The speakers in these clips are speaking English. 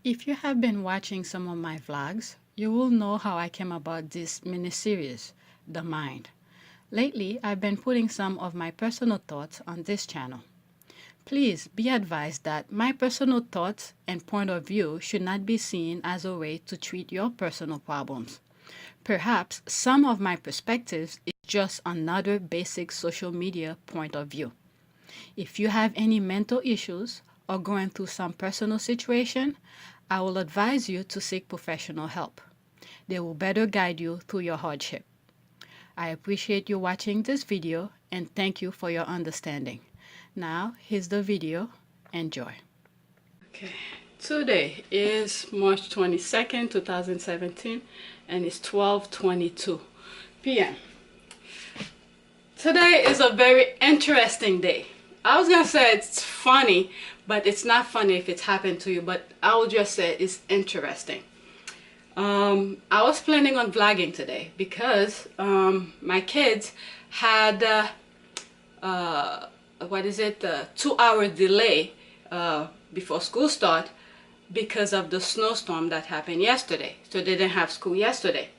If you have been watching some of my vlogs, you will know how I came about this mini-series, The Mind. Lately, I've been putting some of my personal thoughts on this channel. Please be advised that my personal thoughts and point of view should not be seen as a way to treat your personal problems. Perhaps some of my perspectives is just another basic social media point of view. If you have any mental issues or going through some personal situation, I will advise you to seek professional help. They will better guide you through your hardship. I appreciate you watching this video and thank you for your understanding. Now, here's the video. Enjoy. Okay, today is March 22nd, 2017, and it's 12:22 p.m. Today is a very interesting day. I was gonna say it's funny, but it's not funny if it's happened to you, but I will just say it's interesting. I was planning on vlogging today because my kids had what is it, 2-hour delay before school start because of the snowstorm that happened yesterday. So they didn't have school yesterday.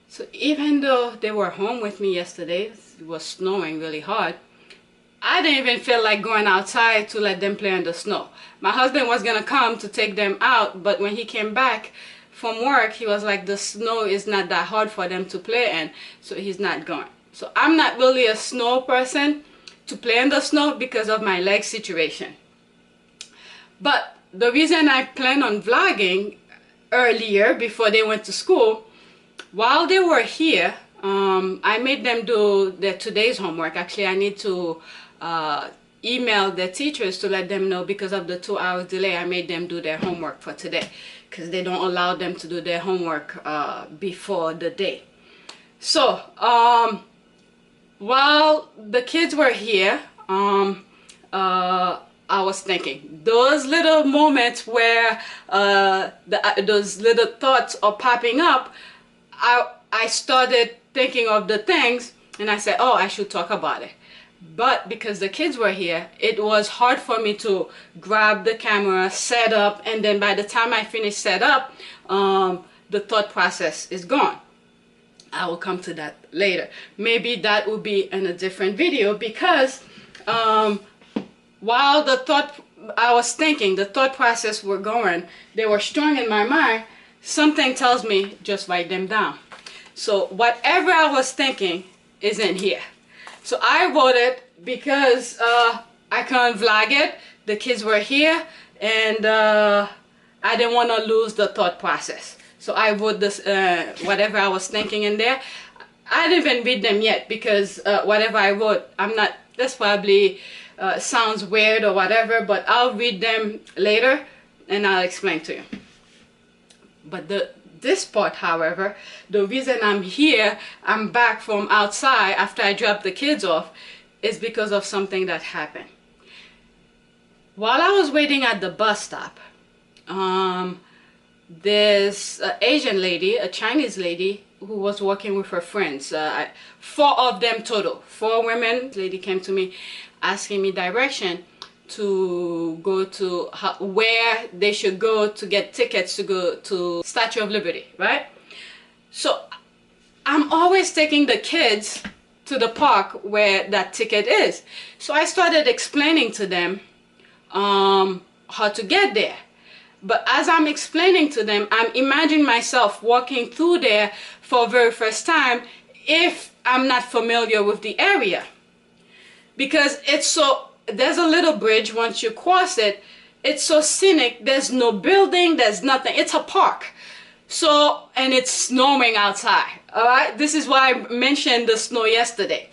So even though they were home with me yesterday, it was snowing really hard, I didn't even feel like going outside to let them play in the snow. My husband was gonna come to take them out, but when he came back from work, he was like, the snow is not that hard for them to play in, so he's not going. So I'm not really a snow person to play in the snow because of my leg situation. But the reason I plan on vlogging earlier before they went to school, while they were here, I made them do their today's homework. Actually, I need to email their teachers to let them know because of the 2 hours delay. I made them do their homework for today because they don't allow them to do their homework before the day. So while the kids were here, I was thinking those little moments where those little thoughts are popping up. I started thinking of the things and I said, oh, I should talk about it. But because the kids were here, it was hard for me to grab the camera, set up, and then by the time I finish set up, the thought process is gone. I will come to that later. Maybe that will be in a different video because while the thought process were going, they were strong in my mind, something tells me just write them down. So whatever I was thinking is in here. So I wrote it because I couldn't vlog it. The kids were here and I didn't want to lose the thought process. So I wrote this, whatever I was thinking in there. I didn't even read them yet because whatever I wrote, this probably sounds weird or whatever, but I'll read them later and I'll explain to you. But this part, however, the reason I'm here, I'm back from outside after I dropped the kids off, is because of something that happened. While I was waiting at the bus stop, this Asian lady, a Chinese lady, who was working with her friends, 4 of them total, 4 women. This lady came to me asking me direction to go to where they should go to get tickets to go to Statue of Liberty, right? So I'm always taking the kids to the park where that ticket is. So I started explaining to them how to get there. But as I'm explaining to them, I'm imagining myself walking through there for the very first time if I'm not familiar with the area. Because there's a little bridge. Once you cross it, it's so scenic. There's no building, there's nothing. It's a park. So, and it's snowing outside. All right, this is why I mentioned the snow yesterday.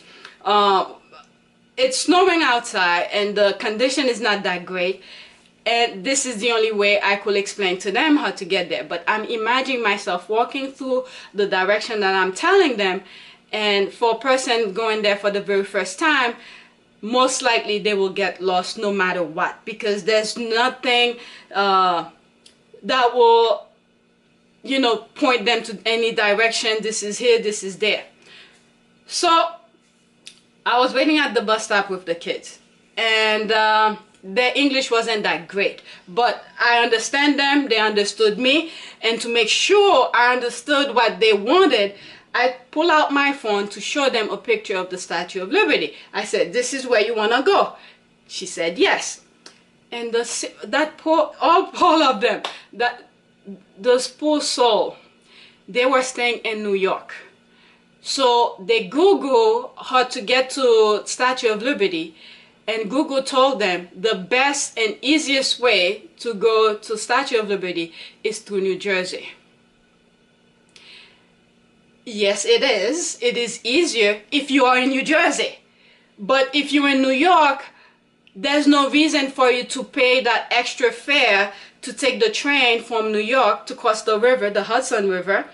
It's snowing outside and the condition is not that great. And this is the only way I could explain to them how to get there. But I'm imagining myself walking through the direction that I'm telling them. And for a person going there for the very first time, most likely they will get lost no matter what, because there's nothing that will, point them to any direction. This is here, this is there. So I was waiting at the bus stop with the kids, and their English wasn't that great, but I understand them, they understood me, and to make sure I understood what they wanted, I pull out my phone to show them a picture of the Statue of Liberty. I said, "This is where you want to go." She said yes. And all of them, those poor soul, they were staying in New York. So they Google how to get to Statue of Liberty, and Google told them the best and easiest way to go to Statue of Liberty is through New Jersey. Yes, it is. It is easier if you are in New Jersey. But if you're in New York, there's no reason for you to pay that extra fare to take the train from New York to cross the river, the Hudson River,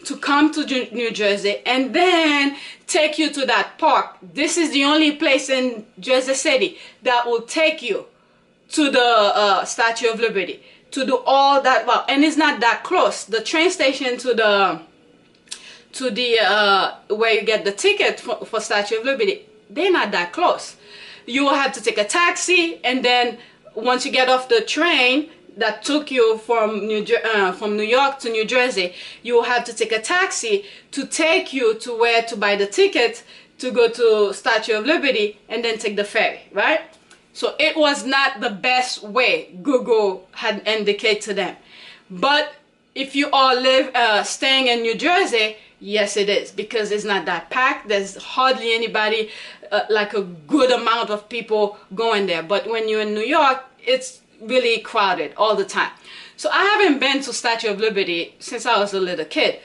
to come to New Jersey and then take you to that park. This is the only place in Jersey City that will take you to the Statue of Liberty, to do all that. Well, and it's not that close. The train station to the where you get the ticket for Statue of Liberty, they're not that close. You will have to take a taxi, and then once you get off the train that took you from New York to New Jersey, you will have to take a taxi to take you to where to buy the ticket to go to Statue of Liberty, and then take the ferry, right? So it was not the best way Google had indicated to them. But if you all staying in New Jersey, yes it is, because it's not that packed. There's hardly anybody, like a good amount of people going there. But when you're in New York, it's really crowded all the time. So I haven't been to Statue of Liberty since I was a little kid,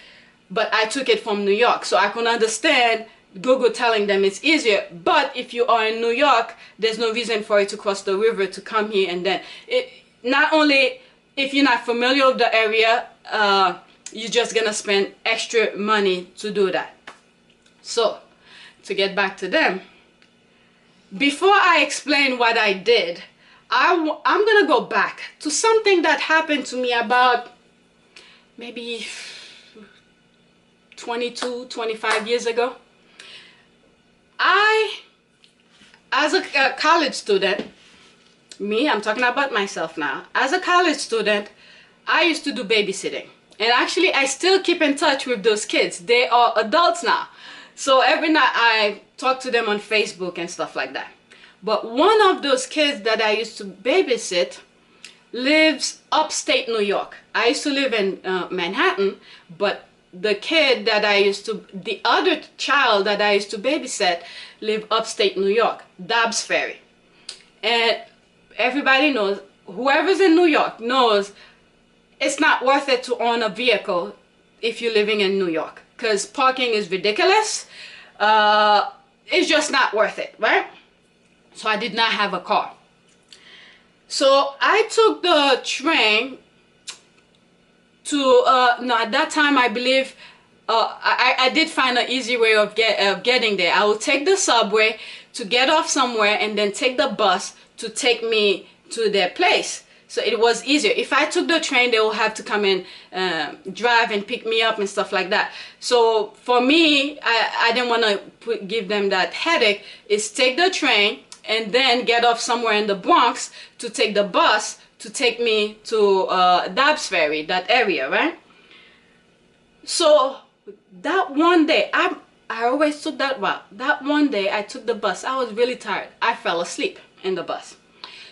but I took it from New York, so I can understand Google telling them it's easier. But if you are in New York, there's no reason for you to cross the river to come here. And then not only if you're not familiar with the area, you're just gonna spend extra money to do that. So to get back to them, before I explain what I did, I'm gonna go back to something that happened to me about maybe 22, 25 years ago. As a college student, I'm talking about myself now. As a college student, I used to do babysitting. And actually, I still keep in touch with those kids. They are adults now. So every night I talk to them on Facebook and stuff like that. But one of those kids that I used to babysit lives upstate New York. I used to live in Manhattan, but the other child that I used to babysit lived upstate New York, Dobbs Ferry. And everybody knows, whoever's in New York knows, it's not worth it to own a vehicle if you're living in New York, because parking is ridiculous. It's just not worth it, right? So I did not have a car. So I took the train to, at that time I believe, I did find an easy way of getting there. I would take the subway to get off somewhere and then take the bus to take me to their place. So it was easier. If I took the train, they will have to come and drive and pick me up and stuff like that. So for me, I didn't want to give them that headache. Is take the train and then get off somewhere in the Bronx to take the bus to take me to Dobbs Ferry, that area, right? So that one day, I always took that route. That one day I took the bus. I was really tired. I fell asleep in the bus.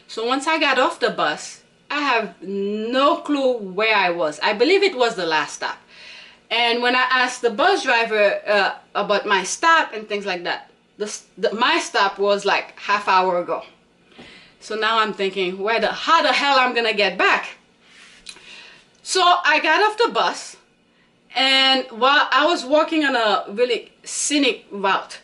So once I got off the bus, I have no clue where I was. I believe it was the last stop. And when I asked the bus driver about my stop and things like that, my stop was like half hour ago. So now I'm thinking, how the hell I'm gonna get back? So I got off the bus, and while I was walking on a really scenic route,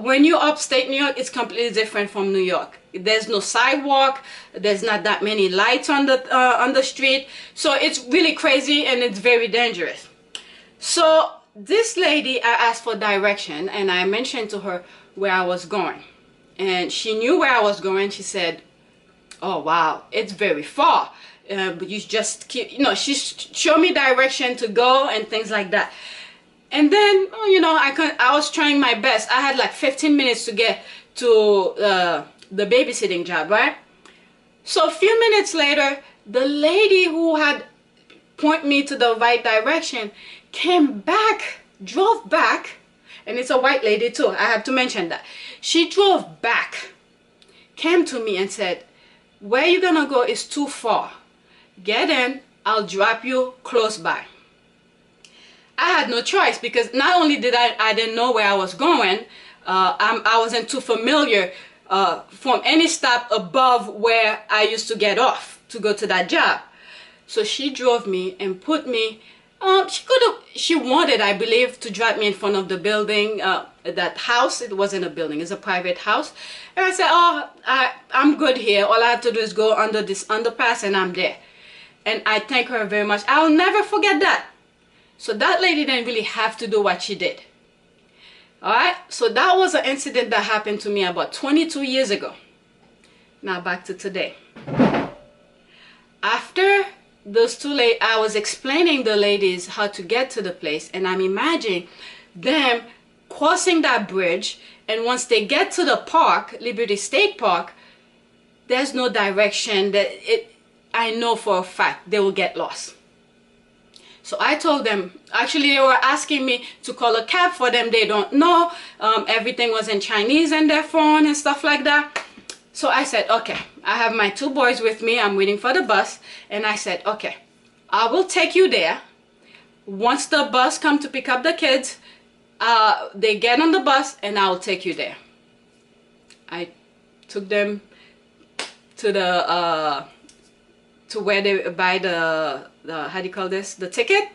when you're upstate New York, it's completely different from New York. There's no sidewalk, there's not that many lights on the street, so it's really crazy and it's very dangerous. So this lady, I asked for direction and I mentioned to her where I was going, and she knew where I was going. She said, "Oh wow, it's very far, but you just keep," she showed me direction to go and things like that. And then, I was trying my best. I had like 15 minutes to get to the babysitting job, right? So a few minutes later, the lady who had point me to the right direction came back, drove back, and it's a white lady too, I have to mention that. She drove back, came to me and said, where you gonna go is too far. Get in, I'll drop you close by. I had no choice, because not only did I didn't know where I was going, I wasn't too familiar from any stop above where I used to get off to go to that job. So she drove me and put me, she wanted, I believe, to drop me in front of the building, that house. It wasn't a building, it's a private house. And I said, oh, I'm good here. All I have to do is go under this underpass and I'm there. And I thank her very much. I'll never forget that. So that lady didn't really have to do what she did. Alright, so that was an incident that happened to me about 22 years ago. Now back to today. After those two ladies, I was explaining the ladies how to get to the place, and I'm imagining them crossing that bridge, and once they get to the park, Liberty State Park, there's no direction. I know for a fact they will get lost. So I told them, actually they were asking me to call a cab for them. They don't know. Everything was in Chinese in their phone and stuff like that. So I said, okay, I have my two boys with me. I'm waiting for the bus. And I said, okay, I will take you there. Once the bus comes to pick up the kids, they get on the bus and I'll take you there. I took them to the to where they buy the how do you call this, the ticket.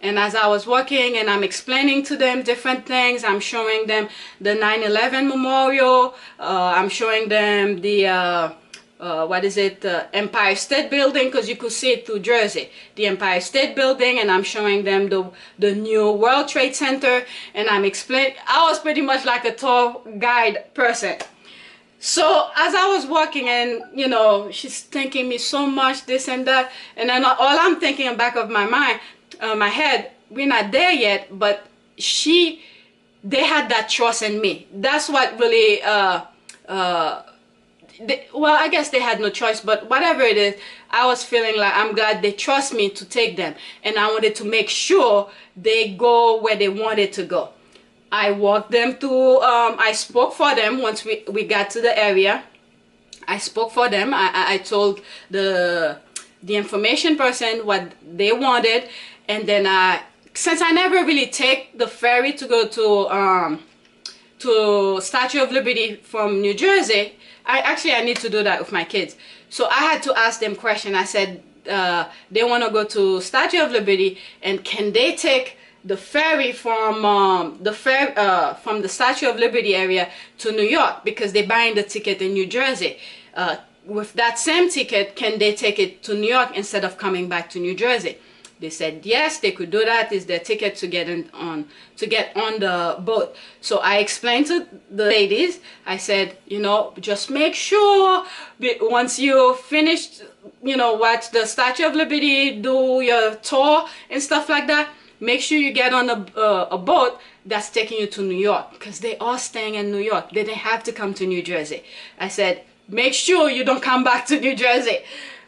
And as I was walking and I'm explaining to them different things, I'm showing them the 9/11 memorial, I'm showing them the what is it, Empire State Building, because you could see it through Jersey, the Empire State Building, and I'm showing them the new World Trade Center, and I'm explaining. I was pretty much like a tour guide person. So as I was walking, and you know, she's thanking me so much, this and that, and then all I'm thinking in the back of my mind, my head, we're not there yet, but they had that trust in me. That's what really well, I guess they had no choice, but whatever it is, I was feeling like I'm glad they trust me to take them, and I wanted to make sure they go where they wanted to go. I walked them through, I spoke for them once we got to the area. I spoke for them. I told the information person what they wanted, and then since I never really take the ferry to go to Statue of Liberty from New Jersey, I need to do that with my kids. So I had to ask them questions. I said they want to go to Statue of Liberty, and can they take the ferry from the Statue of Liberty area to New York, because they're buying the ticket in New Jersey. With that same ticket, can they take it to New York instead of coming back to New Jersey? They said yes, they could do that. It's their ticket to get on the boat. So I explained to the ladies, I said, you know, just make sure once you finish, you know, watch the Statue of Liberty, do your tour and stuff like that, make sure you get on a boat that's taking you to New York, because they are staying in New York. They didn't have to come to New Jersey. I said, make sure you don't come back to New Jersey.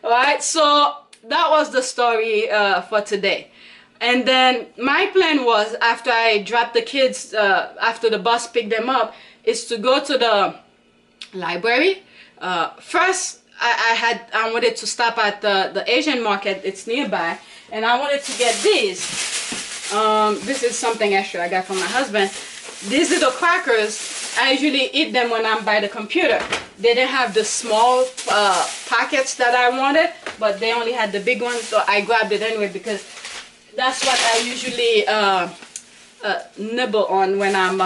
All right, so that was the story for today. And then my plan was, after I dropped the kids, after the bus picked them up, is to go to the library. First, I wanted to stop at the Asian market. It's nearby, and I wanted to get these. This is something extra I got from my husband. These little crackers, I usually eat them when I'm by the computer. They didn't have the small packets that I wanted, but they only had the big ones, so I grabbed it anyway, because that's what I usually nibble on when I'm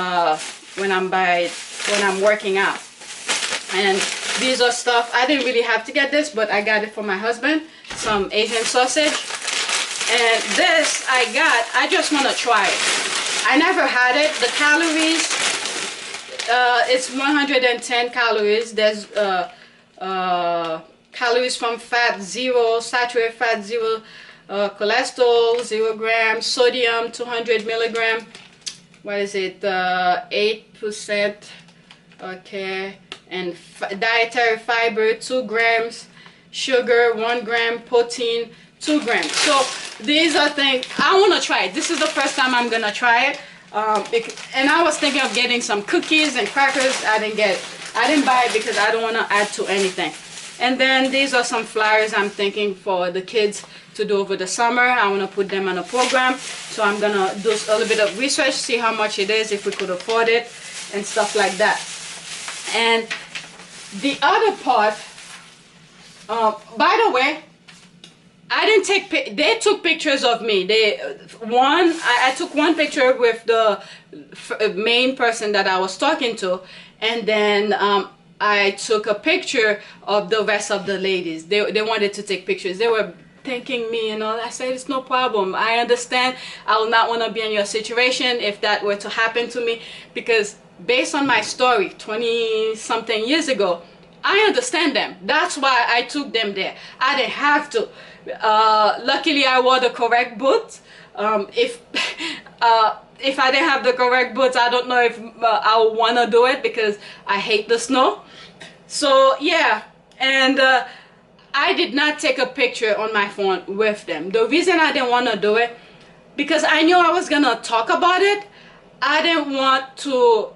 working out. And these are stuff, I didn't really have to get this, but I got it for my husband, some Asian sausage. And this I just want to try it. I never had it. The calories, it's 110 calories. There's calories from fat 0, saturated fat 0, cholesterol 0 grams, sodium 200 milligram. What is it? 8%. Okay, and dietary fiber 2 grams. sugar 1 gram, protein 2 grams. So these are things I want to try. This is the first time I'm gonna try it. And I was thinking of getting some cookies and crackers. I didn't buy it because I don't want to add to anything. And then these are some flyers I'm thinking for the kids to do over the summer. I want to put them on a program, so I'm gonna do a little bit of research, see how much it is, if we could afford it, and stuff like that. And the other part, by the way, I didn't take, they took pictures of me. I took one picture with the main person that I was talking to, and then I took a picture of the rest of the ladies. They wanted to take pictures. They were thanking me and all. I said, it's no problem. I understand. I will not want to be in your situation if that were to happen to me, because based on my story 20-something years ago, I understand them. That's why I took them there. I didn't have to. Luckily, I wore the correct boots. If I didn't have the correct boots, I don't know if I would want to do it, because I hate the snow. So yeah, and I did not take a picture on my phone with them. The reason I didn't want to do it, because I knew I was gonna talk about it. I didn't want to,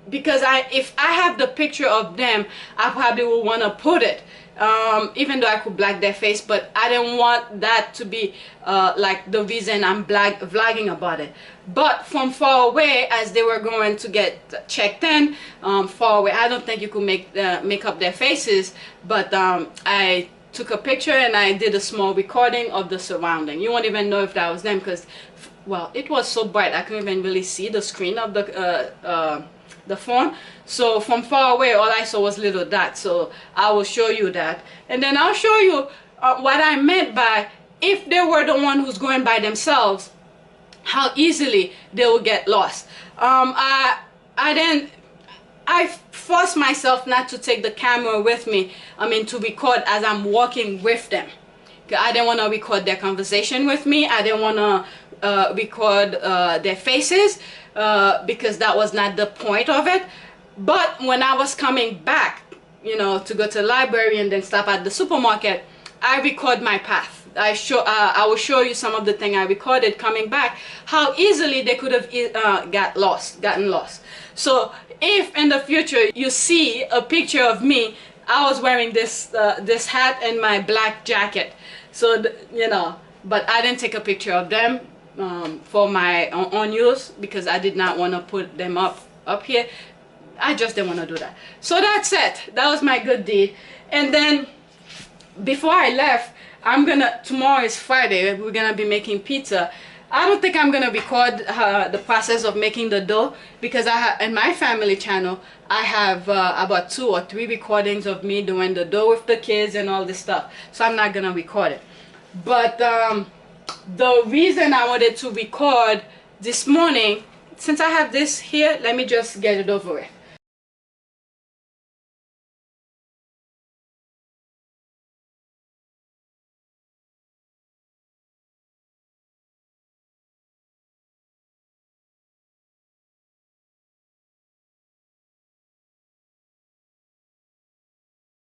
because if I have the picture of them, I probably would want to put it, even though I could black their face, but I didn't want that to be like the reason I'm vlogging about it. But from far away, as they were going to get checked in, far away, I don't think you could make up their faces, but I took a picture and I did a small recording of the surrounding. You won't even know if that was them, because, well, it was so bright I couldn't even really see the screen of the phone. So from far away, all I saw was little dots. So I will show you that, and then I'll show you what I meant by, if they were the one who's going by themselves, how easily they will get lost. I forced myself not to take the camera with me, to record as I'm walking with them. I didn't want to record their conversation with me. I didn't want to record their faces, because that was not the point of it. But when I was coming back, to go to the library and then stop at the supermarket, I record my path. I will show you some of the thing I recorded coming back, how easily they could have gotten lost. So if in the future you see a picture of me, I was wearing this hat and my black jacket. So but I didn't take a picture of them for my own use, because I did not want to put them up here. I just didn't want to do that. So that's it. That was my good deed. And then before I left, tomorrow is Friday, we're gonna be making pizza. I don't think I'm gonna record the process of making the dough, because in my family channel I have about 2 or 3 recordings of me doing the dough with the kids and all this stuff, so I'm not gonna record it. But the reason I wanted to record this morning, since I have this here, let me just get it over with.